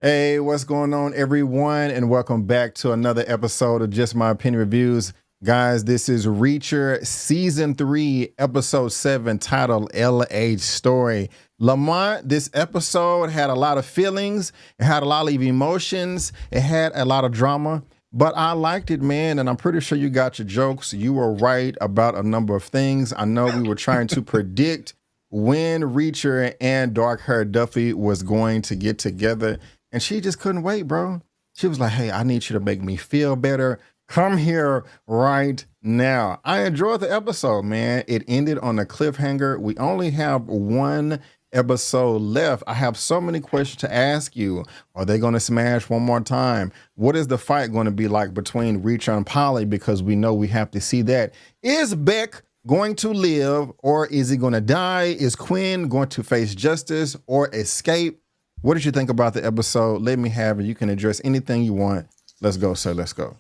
Hey, what's going on, everyone? And welcome back to another episode of Just My Opinion Reviews. Guys, this is Reacher Season 3, Episode 7, titled LH Story. Lamont, this episode had a lot of feelings, it had a lot of emotions, it had a lot of drama, but I liked it, man, and I'm pretty sure you got your jokes. You were right about a number of things. I know we were trying to predict when Reacher and Dark Hair Duffy was going to get together. And she just couldn't wait, bro. She was like, hey, I need you to make me feel better. Come here right now. I enjoyed the episode, man. It ended on a cliffhanger. We only have one episode left. I have so many questions to ask you. Are they going to smash one more time? What is the fight going to be like between Reacher and Polly? Because we know we have to see that. Is Beck going to live, or is he going to die? Is Quinn going to face justice or escape? What did you think about the episode? Let me have it. You can address anything you want. Let's go, sir. Let's go.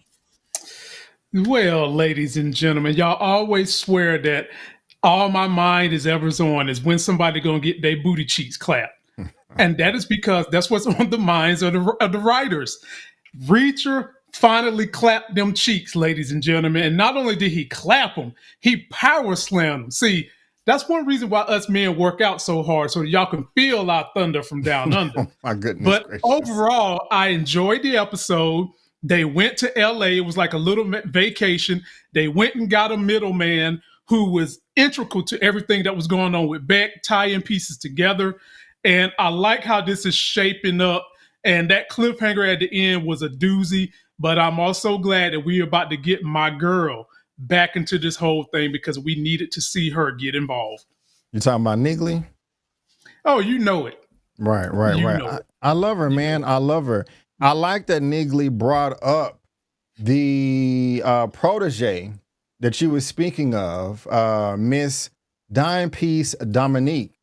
Well, ladies and gentlemen, y'all always swear that all my mind is ever on is when somebody gonna get their booty cheeks clapped. And that is because that's what's on the minds of the writers. Reacher finally clapped them cheeks, ladies and gentlemen. And not only did he clap them, he power slammed them. See, that's one reason why us men work out so hard, so that y'all can feel our thunder from down under. Oh, my goodness But gracious. overall, I enjoyed the episode. They went to LA. It was like a little vacation. They went and got a middleman who was integral to everything that was going on with Beck, tying pieces together. And I like how this is shaping up. And that cliffhanger at the end was a doozy. But I'm also glad that we're about to get my girl back into this whole thing because we needed to see her get involved. You talking about Niggly? Oh, you know it. Right. You know it. I love her, man. I love her. I like that Niggly brought up the protege that you were speaking of, Miss Dime Piece Dominique,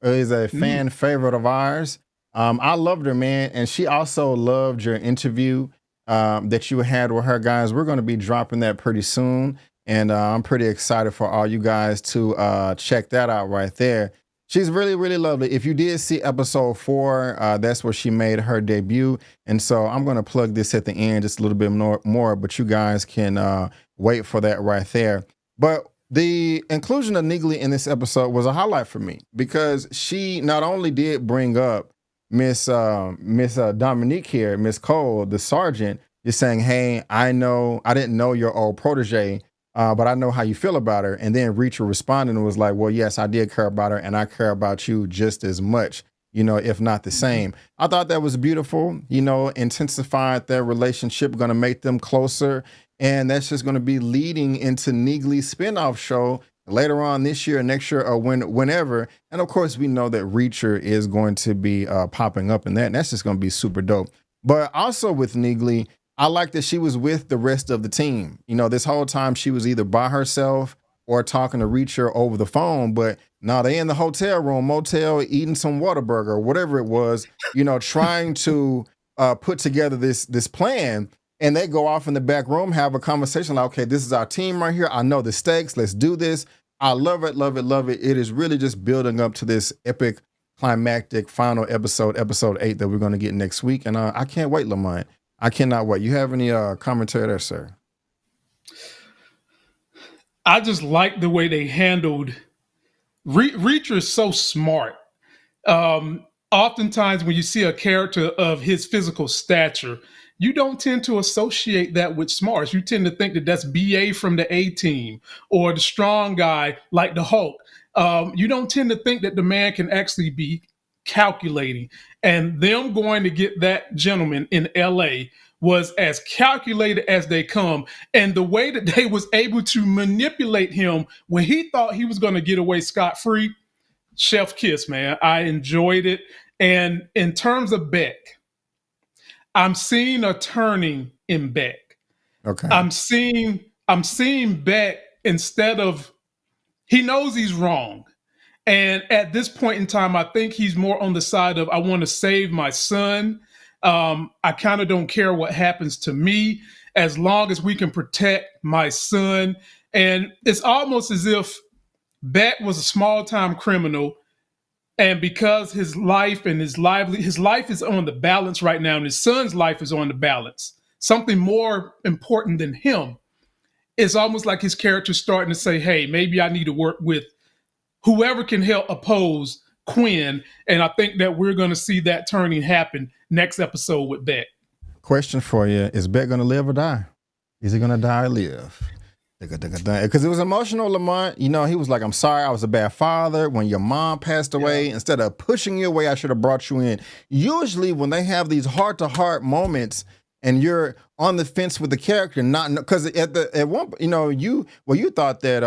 is a fan favorite of ours. I loved her, man, and she also loved your interview that you had with her, guys. We're going to be dropping that pretty soon, and I'm pretty excited for all you guys to check that out right there. She's really, really lovely. If you did see episode 4, that's where she made her debut. And so I'm going to plug this at the end just a little bit more, but you guys can wait for that right there. But the inclusion of Niggly in this episode was a highlight for me because she not only did bring up Miss Dominique here, Miss Cole, the sergeant, is saying, hey, I didn't know your old protege, but I know how you feel about her. And then Reacher responded and was like, well, yes, I did care about her and I care about you just as much, if not the same. I thought that was beautiful, intensified their relationship, going to make them closer. And that's just going to be leading into Niggly's spinoff show later on this year, next year, or whenever. And of course, we know that Reacher is going to be popping up in that. And that's just going to be super dope. But also with Niggly, I like that she was with the rest of the team. This whole time she was either by herself or talking to Reacher over the phone. But now they in the hotel room, motel, eating some Whataburger or whatever it was, trying to put together this plan. And they go off in the back room, have a conversation like, okay, this is our team right here. I know the stakes. Let's do this. I love it, love it, love it. It is really just building up to this epic climactic final episode 8 that we're going to get next week. And I can't wait, Lamont. I cannot wait. You have any commentary there, sir? I just like the way they handled Reacher is so smart. Oftentimes when you see a character of his physical stature, you don't tend to associate that with smarts. You tend to think that that's BA from the A-Team or the strong guy like the Hulk. You don't tend to think that the man can actually be calculating. And them going to get that gentleman in LA was as calculated as they come. And the way that they was able to manipulate him when he thought he was going to get away scot-free, chef kiss, man. I enjoyed it. And in terms of Beck, I'm seeing a turning in Beck. Okay. I'm seeing Beck, instead of, he knows he's wrong. And at this point in time, I think he's more on the side of, I want to save my son. I kind of don't care what happens to me as long as we can protect my son. And it's almost as if Beck was a small-time criminal And because his life and his life is on the balance right now, and his son's life is on the balance, something more important than him. It's almost like his character's starting to say, hey, maybe I need to work with whoever can help oppose Quinn. And I think that we're going to see that turning happen next episode with Beck. Question for you: is Beck going to live or die? Is he going to die or live? Because it was emotional, Lamont. You know, he was like, I'm sorry, I was a bad father. When your mom passed away, instead of pushing you away, I should have brought you in. Usually when they have these heart-to-heart moments and you're on the fence with the character, not because at one, you know, you thought that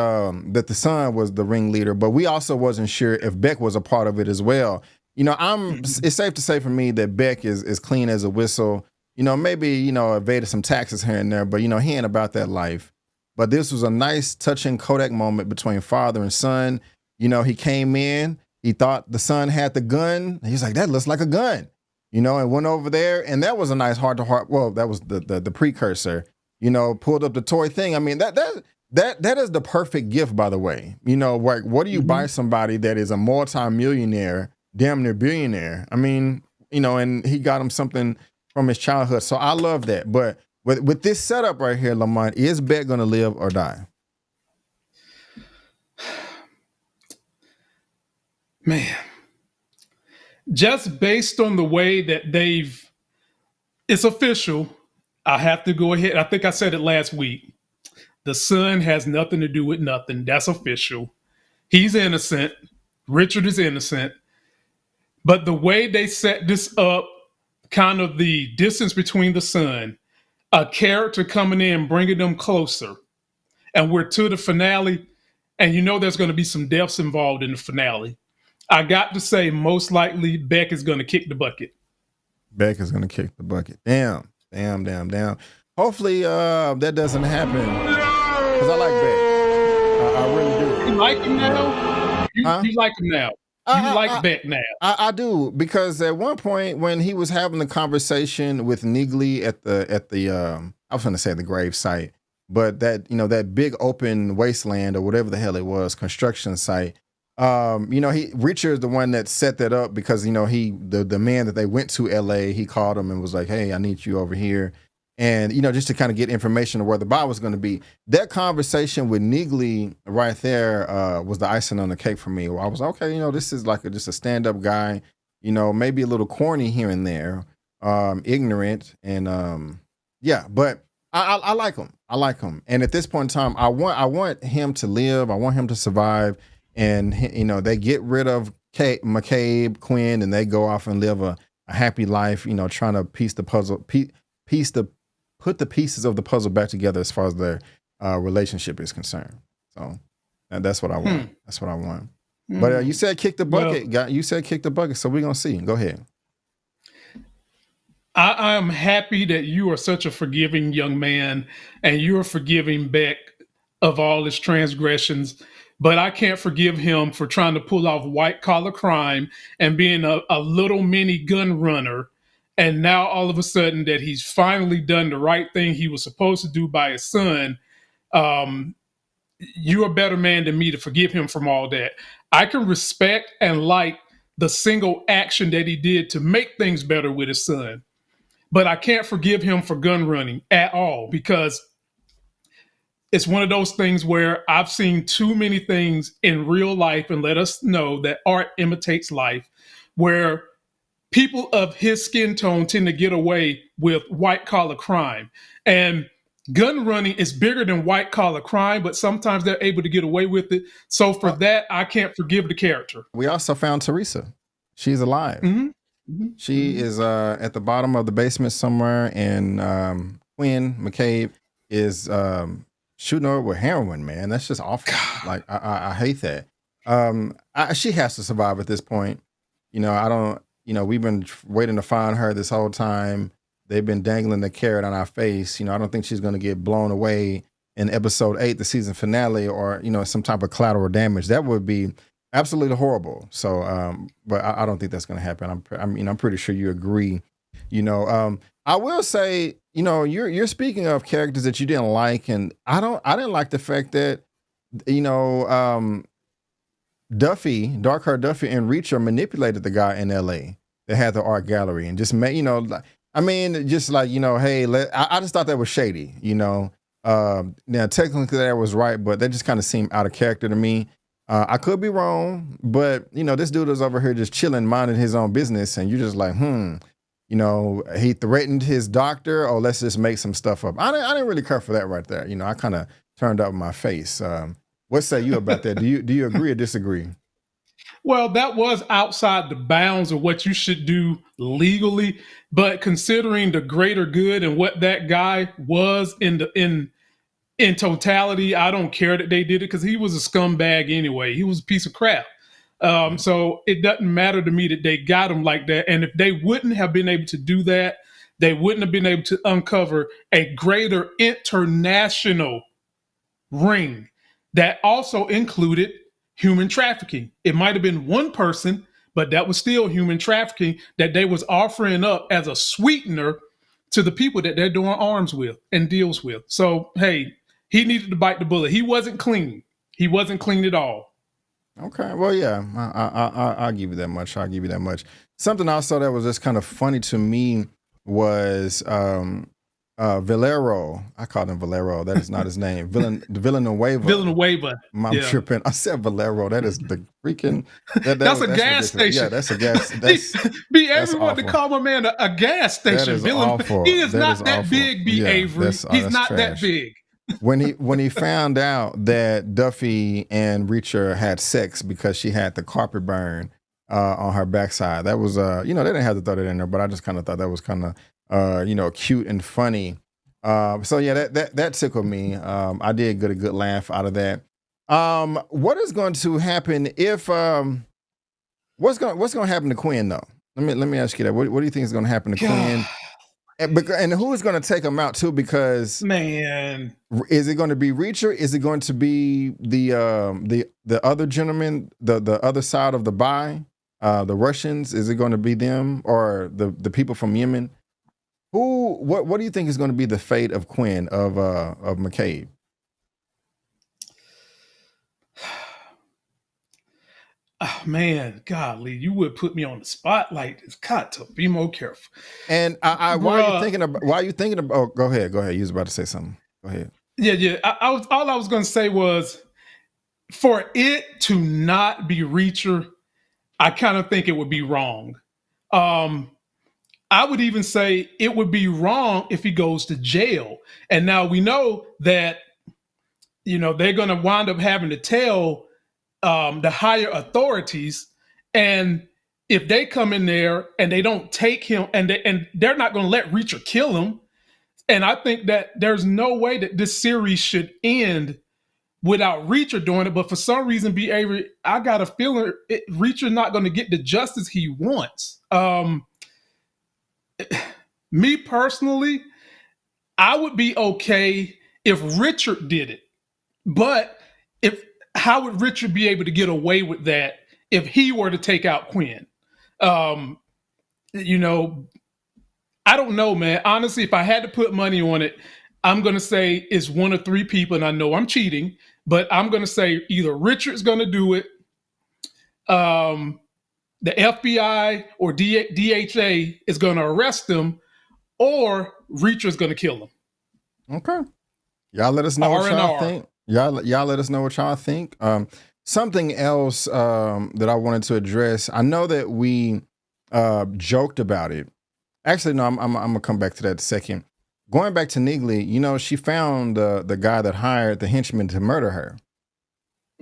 that the son was the ringleader, but we also wasn't sure if Beck was a part of it as well. You know, it's safe to say for me that Beck is clean as a whistle. You know, maybe, you know, evaded some taxes here and there, but, you know, he ain't about that life. But this was a nice, touching Kodak moment between father and son. You know, he came in, he thought the son had the gun. He's like, that looks like a gun, you know, and went over there. And that was a nice heart-to-heart. Well, that was the precursor, you know, pulled up the toy thing. I mean, that is the perfect gift, by the way. You know, like, what do you buy somebody that is a multi-millionaire, damn near billionaire? I mean, you know, and he got him something from his childhood. So I love that. But with this setup right here, Lamont, is Beck going to live or die? Man, just based on the way that it's official, I have to go ahead. I think I said it last week. The son has nothing to do with nothing. That's official. He's innocent. Richard is innocent. But the way they set this up, kind of the distance between the son, a character coming in, bringing them closer, and we're to the finale, and you know there's going to be some deaths involved in the finale. I got to say, most likely, Beck is going to kick the bucket. Beck is going to kick the bucket. Damn. Hopefully that doesn't happen, because I like Beck. I really do. You like him now? You like him now? You like Beck now? I do, because at one point when he was having the conversation with Neagley at the I was going to say the grave site, but that, you know, that big open wasteland or whatever the hell it was, construction site. You know, Richard is the one that set that up, because, you know, the man that they went to LA, he called him and was like, hey, I need you over here. And, you know, just to kind of get information of where the body was going to be. That conversation with Neagley right there was the icing on the cake for me. Where I was like, okay, you know, this is like just a stand-up guy, you know, maybe a little corny here and there, ignorant. And yeah, but I like him. I like him. And at this point in time, I want him to live. I want him to survive. And, you know, they get rid of McCabe, Quinn, and they go off and live a happy life, you know, trying to piece the puzzle, put the pieces of the puzzle back together as far as their relationship is concerned. So that's what I want. That's what I want. But you said kick the bucket. Well, you said kick the bucket. So we're going to see. Go ahead. I am happy that you are such a forgiving young man, and you're forgiving Beck of all his transgressions. But I can't forgive him for trying to pull off white collar crime and being a little mini gun runner. And now all of a sudden that he's finally done the right thing he was supposed to do by his son, you're a better man than me to forgive him from all that. I can respect and like the single action that he did to make things better with his son. But I can't forgive him for gun running at all, because it's one of those things where I've seen too many things in real life, and let us know that art imitates life, where people of his skin tone tend to get away with white collar crime. And gun running is bigger than white collar crime, but sometimes they're able to get away with it. So for that, I can't forgive the character. We also found Teresa. She's alive. She is at the bottom of the basement somewhere, and Quinn McCabe is shooting her with heroin, man. That's just awful. Like, I hate that. She has to survive at this point. You know, we've been waiting to find her this whole time. They've been dangling the carrot on our face. You know, I don't think she's going to get blown away in episode 8, the season finale, or, you know, some type of collateral damage. That would be absolutely horrible. So, but I don't think that's going to happen. I'm pretty sure you agree. You know, I will say, you know, you're speaking of characters that you didn't like, and I didn't like the fact that, you know, Dark Hair Duffy, and Reacher manipulated the guy in L.A. that had the art gallery and just made, I mean, just like, hey, I just thought that was shady, Now, technically that was right, but that just kind of seemed out of character to me. I could be wrong, but, this dude is over here just chilling, minding his own business, and you're just like, he threatened his doctor, or let's just make some stuff up. I didn't really care for that right there. I kind of turned up my face. What say you about that? Do you agree or disagree? Well, that was outside the bounds of what you should do legally, but considering the greater good and what that guy was in totality, I don't care that they did it because he was a scumbag anyway. He was a piece of crap. So it doesn't matter to me that they got him like that. And if they wouldn't have been able to do that, they wouldn't have been able to uncover a greater international ring that also included human trafficking. It might have been one person, but that was still human trafficking that they was offering up as a sweetener to the people that they're doing arms with and deals with. So, hey, he needed to bite the bullet. He wasn't clean. He wasn't clean at all. Okay, well, yeah, I'll give you that much. I'll give you that much. Something I saw that was just kind of funny to me was Valero. I called him Valero. That is not his name. Villanueva. Villanueva. I'm tripping. I said Valero. That is the freaking. That's a gas station. Yeah, that's a gas. B. Avery wanted to call my man a gas station. That is awful. He is not that big, B. Avery. He's not that big. When he found out that Duffy and Reacher had sex because she had the carpet burn on her backside, that was they didn't have to throw that in there, but I just kind of thought that was kind of cute and funny. So yeah, that tickled me. I did get a good laugh out of that. What is going to happen if what's going to happen to Quinn though? Let me ask you that. What do you think is going to happen to Quinn? And who is going to take him out too? Because man, is it going to be Reacher? Is it going to be the other gentleman, the other side of the buy, the Russians? Is it going to be them or the people from Yemen? What do you think is going to be the fate of Quinn of McCabe? Oh man, golly, you would put me on the spot like this. Got to be more careful. And why are you thinking about? Oh, go ahead. You was about to say something. Go ahead. Yeah. All I was going to say was, for it to not be Reacher, I kind of think it would be wrong. I would even say it would be wrong if he goes to jail. And now we know that they're going to wind up having to tell the higher authorities, and if they come in there and they don't take him, and they're not going to let Reacher kill him, and I think that there's no way that this series should end without Reacher doing it. But for some reason, B. Avery, I got a feeling Reacher's not going to get the justice he wants. Me personally, I would be okay if Richard did it, but how would Richard be able to get away with that if he were to take out Quinn? I don't know, man. Honestly, if I had to put money on it, I'm going to say it's one of three people, and I know I'm cheating, but I'm going to say either Richard's going to do it, the FBI or DHA is going to arrest him, or Reacher's going to kill him. Okay. Y'all let us know what y'all think. Y'all let us know what y'all think. Something else that I wanted to address. I know that we joked about it. Actually, no, I'm gonna come back to that in a second. Going back to Neagley, she found the guy that hired the henchman to murder her.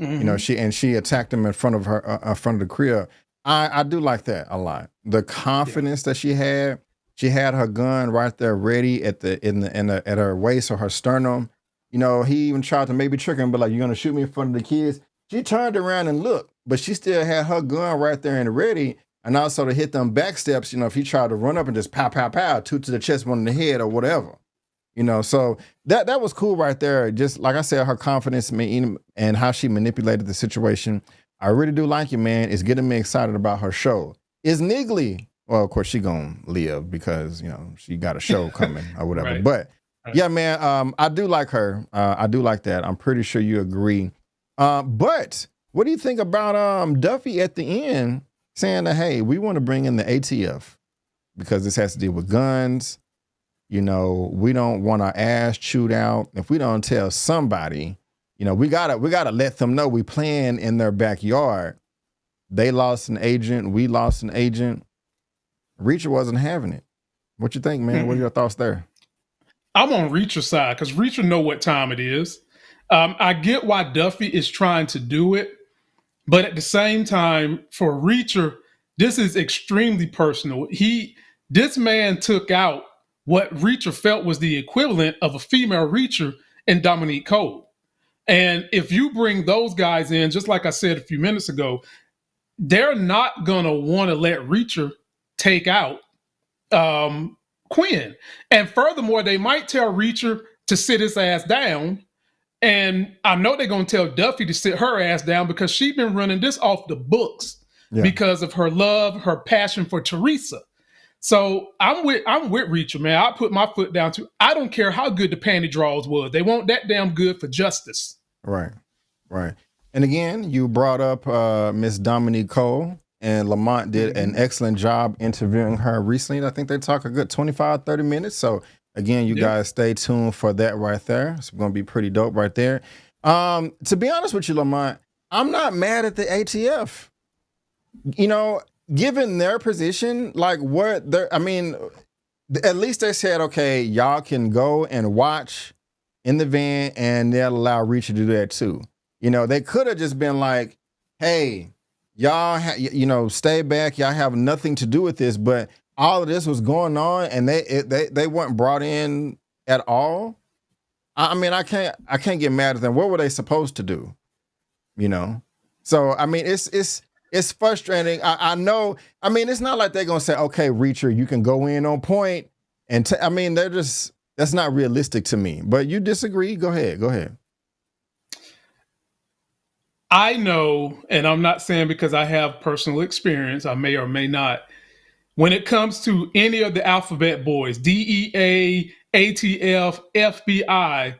Mm-hmm. She attacked him in front of her, in front of the crib. I do like that a lot. The confidence that she had. She had her gun right there, ready at her waist or her sternum. He even tried to maybe trick him, but like, you're gonna shoot me in front of the kids. She turned around and looked, but she still had her gun right there and ready. And also to hit them back steps, if he tried to run up and just pow, pow, pow, two to the chest, one in the head or whatever. So that was cool right there. Just like I said, her confidence and how she manipulated the situation. I really do like it, man. It's getting me excited about her show. Is Neagley, well, of course she gonna live because, she got a show coming or whatever. Right. But yeah, man, I do like her. I do like that. I'm pretty sure you agree. But What do you think about Duffy at the end saying that, hey, we want to bring in the ATF because this has to deal with guns. You know, we don't want our ass chewed out. If we don't tell somebody, you know, we gotta let them know we playing in their backyard. They lost an agent. We lost an agent. Reacher wasn't having it. What you think, man? What are your thoughts there? I'm on Reacher's side because Reacher know what time it is. I get why Duffy is trying to do it, but at the same time, for Reacher, this is extremely personal. This man took out what Reacher felt was the equivalent of a female Reacher in Dominique Cole. And if you bring those guys in, just like I said a few minutes ago, they're not gonna want to let Reacher take out Quinn. And furthermore, they might tell Reacher to sit his ass down. And I know they're going to tell Duffy to sit her ass down because she's been running this off the books because of her love, her passion for Teresa. So I'm with Reacher, man. I put my foot down too. I don't care how good the panty draws was. They want that damn good for justice. Right. And again, you brought up Miss Dominique Cole, and Lamont did an excellent job interviewing her recently. I think they talk a good 25, 30 minutes. So again, you guys stay tuned for that right there. It's going to be pretty dope right there. To be honest with you, Lamont, I'm not mad at the ATF. You know, given their position, like what they're, I mean, at least they said, okay, y'all can go and watch in the van and they'll allow Reacher to do that too. You know, they could have just been like, hey, y'all, you know, stay back. Y'all have nothing to do with this. But all of this was going on and they weren't brought in at all. I mean, I can't get mad at them. What were they supposed to do? You know? So, I mean, it's frustrating. I know. I mean, it's not like they're going to say, okay, Reacher, you can go in on point. And I mean, that's not realistic to me. But you disagree? Go ahead. I know, and I'm not saying because I have personal experience, I may or may not. When it comes to any of the alphabet boys, DEA, ATF, FBI,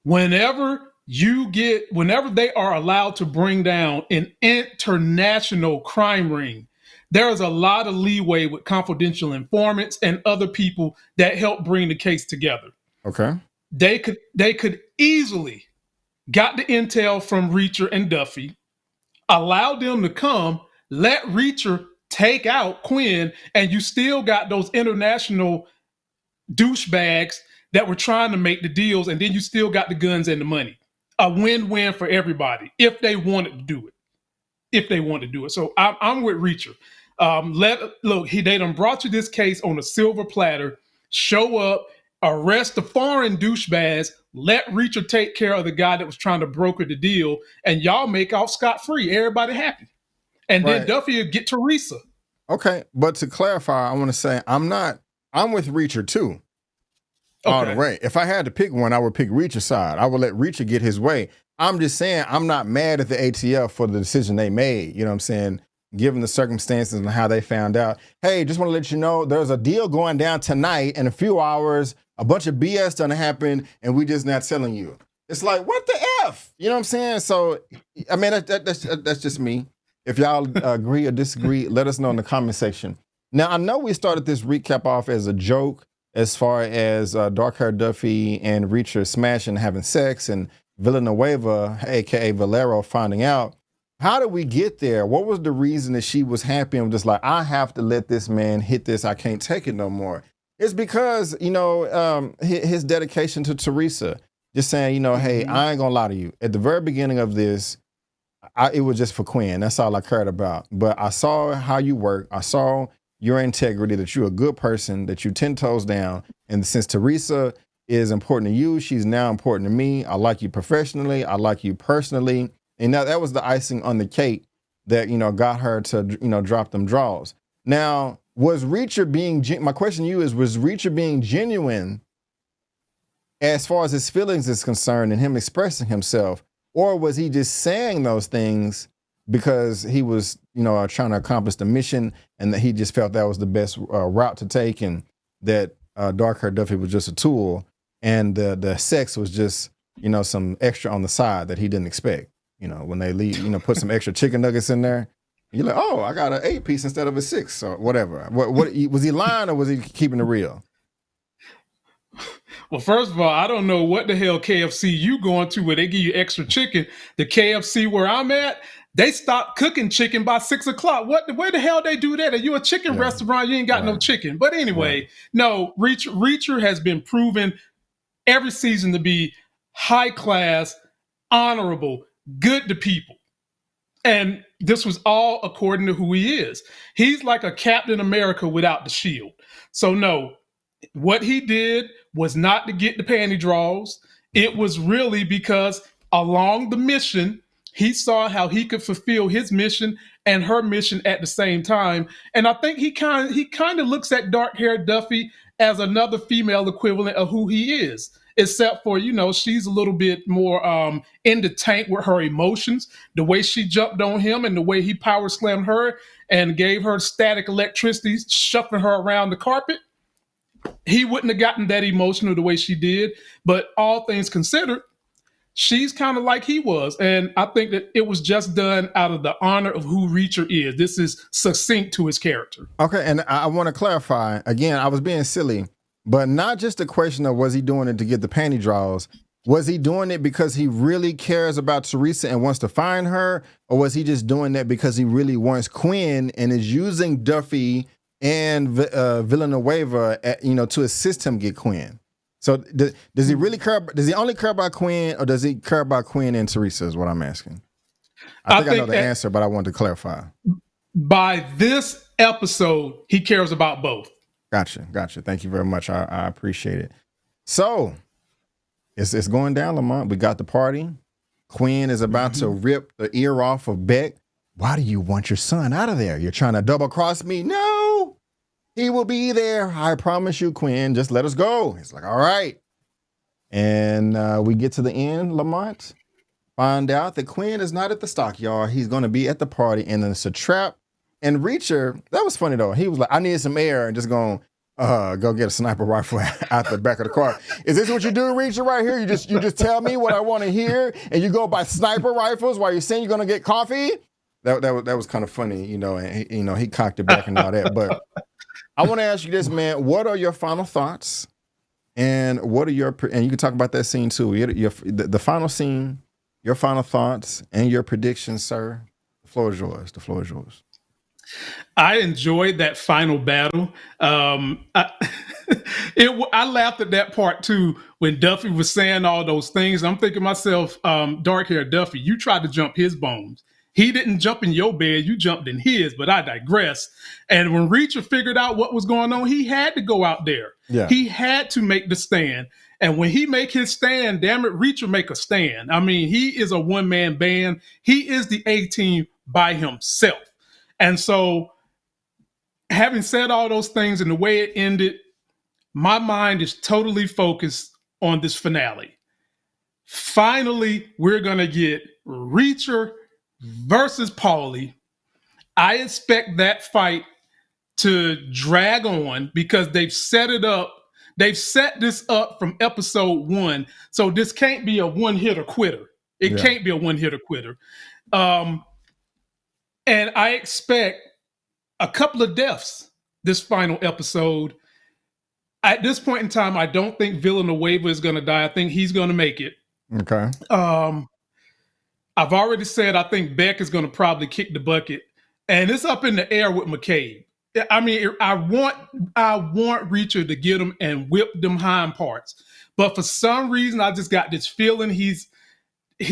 whenever they are allowed to bring down an international crime ring, there is a lot of leeway with confidential informants and other people that help bring the case together. Okay. They could easily got the intel from Reacher and Duffy, allowed them to come, let Reacher take out Quinn, and you still got those international douchebags that were trying to make the deals, and then you still got the guns and the money. A win-win for everybody if they wanted to do it. So I'm with Reacher. They done brought you this case on a silver platter. Show up, arrest the foreign douchebags, let Reacher take care of the guy that was trying to broker the deal, and y'all make off scot-free. Everybody happy. And then Duffy will get Teresa. Okay, but to clarify, I want to say I'm with Reacher too. All the way. If I had to pick one, I would pick Reacher's side. I would let Reacher get his way. I'm just saying I'm not mad at the ATF for the decision they made. You know what I'm saying? Given the circumstances and how they found out. Hey, just want to let you know there's a deal going down tonight in a few hours. A bunch of BS done happen, and we just not telling you. It's like, what the F? You know what I'm saying? So, I mean, that's just me. If y'all agree or disagree, let us know in the comment section. Now, I know we started this recap off as a joke as far as Dark-Haired Duffy and Reacher smashing, having sex, and Villanueva, a.k.a. Valero, finding out. How did we get there? What was the reason that she was happy and just like, I have to let this man hit this. I can't take it no more. It's because, you know, his dedication to Teresa, just saying, you know, hey, I ain't gonna lie to you. At the very beginning of this, it was just for Quinn. That's all I cared about. But I saw how you work. I saw your integrity, that you're a good person, that you 10 toes down. And since Teresa is important to you, she's now important to me. I like you professionally. I like you personally. And that was the icing on the cake that, you know, got her to, you know, drop them draws. Now, was Reacher being, my question to you is, was Reacher being genuine as far as his feelings is concerned and him expressing himself? Or was he just saying those things because he was, you know, trying to accomplish the mission and that he just felt that was the best route to take, and that Dark-Haired Duffy was just a tool and the sex was just, you know, some extra on the side that he didn't expect? when they leave, put some extra chicken nuggets in there. You're like, oh, I got an 8-piece instead of a 6 or whatever. What was he lying or was he keeping it real? Well, first of all, I don't know what the hell KFC you going to where they give you extra chicken. The KFC where I'm at, they stopped cooking chicken by 6 o'clock. Where the hell they do that? Are you a chicken restaurant? You ain't got no chicken. But anyway, no, Reacher has been proven every season to be high class, honorable, good to people. And this was all according to who he is. He's like a Captain America without the shield. So no, what he did was not to get the panty draws. It was really because along the mission, he saw how he could fulfill his mission and her mission at the same time. And I think he kind of looks at dark-haired Duffy as another female equivalent of who he is, except for, she's a little bit more in the tank with her emotions, the way she jumped on him and the way he power slammed her and gave her static electricity, shuffling her around the carpet. He wouldn't have gotten that emotional the way she did. But all things considered, she's kind of like he was. And I think that it was just done out of the honor of who Reacher is. This is succinct to his character. Okay, and I want to clarify. Again, I was being silly, but not just a question of was he doing it to get the panty draws. Was he doing it because he really cares about Teresa and wants to find her? Or was he just doing that because he really wants Quinn and is using Duffy and Villanueva, to assist him get Quinn? So does he really care? Does he only care about Quinn, or does he care about Quinn and Teresa? Is what I'm asking. I think I know the answer, but I wanted to clarify. By this episode, he cares about both. Gotcha. Thank you very much. I appreciate it. So it's going down, Lamont. We got the party. Quinn is about to rip the ear off of Beck. Why do you want your son out of there? You're trying to double cross me? No, he will be there. I promise you, Quinn. Just let us go. He's like, all right. And we get to the end, Lamont. Find out that Quinn is not at the stockyard. He's going to be at the party, and then it's a trap. And Reacher, that was funny though. He was like, I need some air, and just going, go get a sniper rifle out the back of the car. Is this what you do, Reacher, right here? You just tell me what I want to hear, and you go buy sniper rifles while you're saying you're going to get coffee? That was kind of funny, and he cocked it back and all that. But I want to ask you this, man. What are your final thoughts? And and you can talk about that scene too. The final scene, your final thoughts and your predictions, sir. The floor is yours. I enjoyed that final battle. I laughed at that part too when Duffy was saying all those things. I'm thinking to myself, dark-haired Duffy, you tried to jump his bones. He didn't jump in your bed, you jumped in his, but I digress. And when Reacher figured out what was going on, he had to go out there. Yeah. He had to make the stand. And when he make his stand, damn it, Reacher make a stand. I mean, he is a one-man band. He is the A-team by himself. And so, having said all those things and the way it ended, my mind is totally focused on this finale. Finally, we're going to get Reacher versus Paulie. I expect that fight to drag on because they've set it up. They've set this up from episode 1. So this can't be a one-hitter quitter. It can't be a one-hitter quitter. And I expect a couple of deaths this final episode. At this point in time, I don't think Villanueva is going to die. I think he's going to make it. Okay. I've already said I think Beck is going to probably kick the bucket, and it's up in the air with McCabe. I mean, I want Reacher to get him and whip them hind parts, but for some reason, I just got this feeling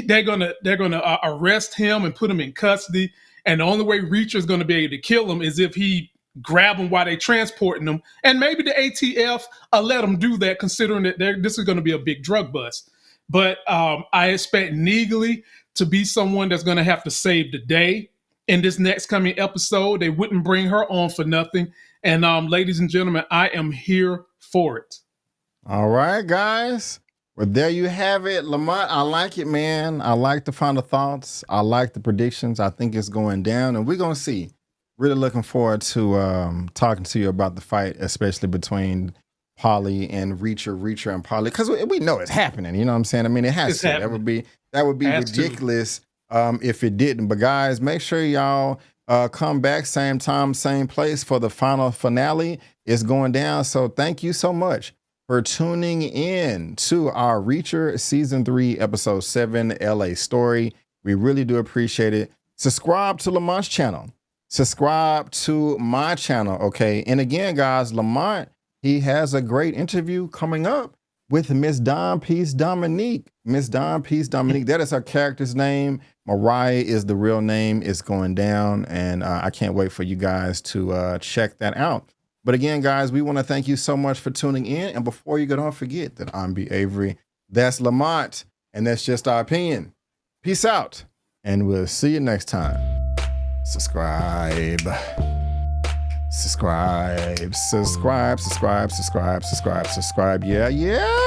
they're gonna arrest him and put him in custody, and the only way Reacher is going to be able to kill him is if he grab them while they transporting them, and maybe the ATF let them do that, considering that this is going to be a big drug bust. But I expect Neagley to be someone that's going to have to save the day in this next coming episode. They wouldn't bring her on for nothing. And ladies and gentlemen, I am here for it. All right, guys. Well, there you have it. Lamont, I like it, man. I like the final thoughts. I like the predictions. I think it's going down, and we're going to see. Really looking forward to talking to you about the fight, especially between Paulie and Reacher and Paulie, because we know it's happening. You know what I'm saying? I mean, it has to. That would be ridiculous if it didn't. But guys, make sure y'all come back same time, same place for the final finale. It's going down. So thank you so much for tuning in to our Reacher Season 3, Episode 7, LA Story. We really do appreciate it. Subscribe to Lamont's channel. Subscribe to my channel, okay? And again, guys, Lamont, he has a great interview coming up with Miss Dime Piece Dominique. Miss Dime Piece Dominique, that is her character's name. Mariah is the real name. It's going down, and I can't wait for you guys to check that out. But again, guys, we want to thank you so much for tuning in. And before you go, don't forget that I'm B. Avery. That's Lamont, and that's just our opinion. Peace out, and we'll see you next time. Subscribe. Subscribe. Yeah.